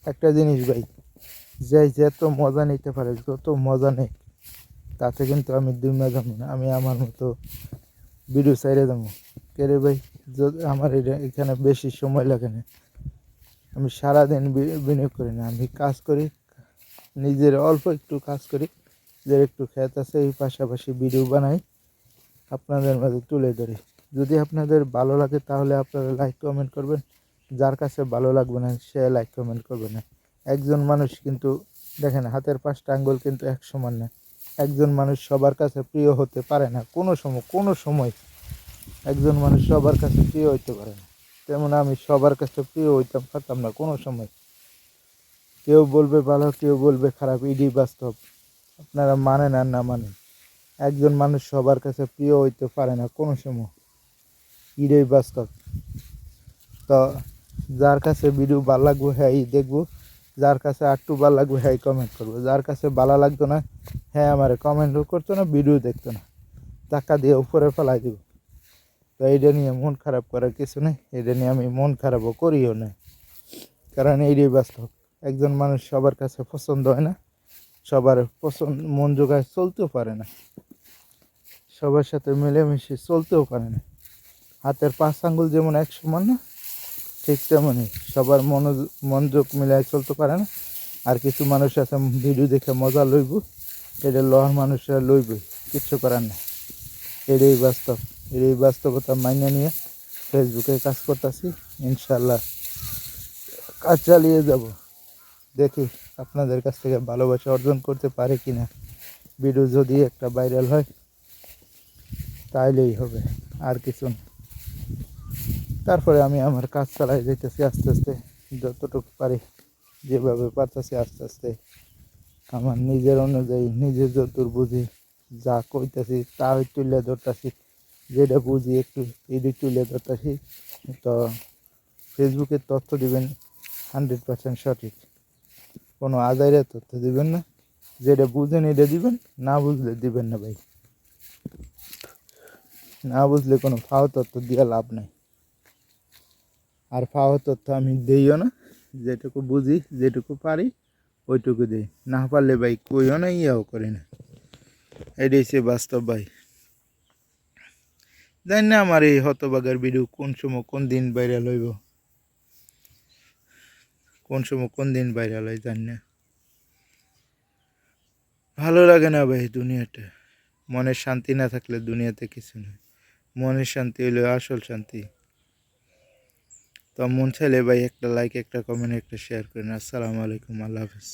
একটা জিনিস ভাই, যে যত মজা নিতে পারে, যত মজা নেই, তাতে কিন্তু আমি দুনিয়া যাবো না। আমি আমার মতো ভিডিও চাইরে যাবো। কে রে ভাই, যদি আমার এখানে বেশি সময় লাগে না, আমি সারাদিন বিনিয়োগ করি না, আমি কাজ করি, নিজের অল্প একটু কাজ করি, যে একটু খেত আছে, এই পাশাপাশি ভিডিও বানাই, আপনাদের মাঝে তুলে ধরি। যদি আপনাদের ভালো লাগে তাহলে আপনারা লাইক কমেন্ট করবেন, যার কাছে ভালো লাগবে না সে লাইক কমেন্ট করবে না। একজন মানুষ কিন্তু দেখেন, হাতের 5টা আঙ্গুল কিন্তু এক সমান না। একজন মানুষ সবার কাছে প্রিয় হতে পারে না, কোনো সময় একজন মানুষ সবার কাছে প্রিয় হইতে পারে না। তেমন আমি সবার কাছে প্রিয় হইতাম পারতাম না কোনো সময়। কেউ বলবে ভালো, কেউ বলবে খারাপ, এটি বাস্তব। আপনারা মানেন আর না মানেন, একজন মানুষ সবার কাছে প্রিয় হইতে পারে না কোনো সময়, এটাই বাস্তব। তো যার কাছে ভিডিও ভালো লাগবে হ্যাঁ দেখবো, যার কাছে একটু ভালো লাগবে হ্যাঁ কমেন্ট করবো, যার কাছে ভালো লাগতো না হ্যাঁ আমার কমেন্টও করতো না, ভিডিও দেখতো না, টাকা দিয়ে উপরে ফেলাই দিব। তো এইটা নিয়ে মন খারাপ করার কিছু নেই, এটা নিয়ে আমি মন খারাপও করিও না, কারণ এইটাই বাস্তব। একজন মানুষ সবার কাছে পছন্দ হয় না, সবার পছন্দ মন জোগায় চলতেও পারে না, সবার সাথে মিলেমিশে চলতেও পারে না। হাতের 5 আঙ্গুল যেমন এক সমান না, ঠিক তেমনই সবার মনোযোগ মিলায় চলতে পারে না। আর কিছু মানুষ আছে ভিডিও দেখে মজা লইব, এটা লওয়ার মানুষরা লইবই, কিচ্ছু করার না। এটাই বাস্তব, এই বাস্তবতা মাইনে নিয়ে ফেসবুকে কাজ করতেছি। ইনশাল্লাহ কাজ চালিয়ে যাব, দেখি আপনাদের কাছ থেকে ভালোবাসা অর্জন করতে পারে কিনা। ভিডিও যদি একটা ভাইরাল হয় তাইলেই হবে, আর কিছু না। তারপরে আমি আমার কাজ চালাই যাইতেছি আস্তে আস্তে, যতটুকু পারি, যেভাবে পারতেছি আস্তে আস্তে আমার নিজের অনুযায়ী, নিজের যতদূর বুঝি, যা কইতেছি তা তুলে ধরতেছি, যেটা বুঝি একটু এটি তুলে ধরতেছি। তো ফেসবুকের তথ্য দিবেন 100% সঠিক, কোনো আদায়ের তথ্য দিবেন না, যেটা বুঝেন এটা দিবেন, না বুঝলে দিবেন না ভাই। না বুঝলে কোনো ফাও তথ্য দিয়ে লাভ নাই, আর ফাও তথ্য আমি দিইও না। যেটুকু বুঝি, যেটুকু পারি ওইটুকু দিই, না পারলে ভাই কইও না, ইয়াও করি না। এটাই সে বাস্তব ভাই। জানি না আমার এই হতবাগার ভিডিও কোন সময় কোন দিন ভাইরাল হইব, কোন সময় কোন দিন ভাইরাল হয় জানি না। ভালো লাগে না ভাই দুনিয়াটা, মনের শান্তি না থাকলে দুনিয়াতে কিছু নেই। মনের শান্তি হইলো আসল শান্তি। তো মন চাইলে ভাই একটা লাইক, একটা কমেন্ট, একটা শেয়ার করেন। আসসালামু আলাইকুম, আল্লাহ হাফেজ।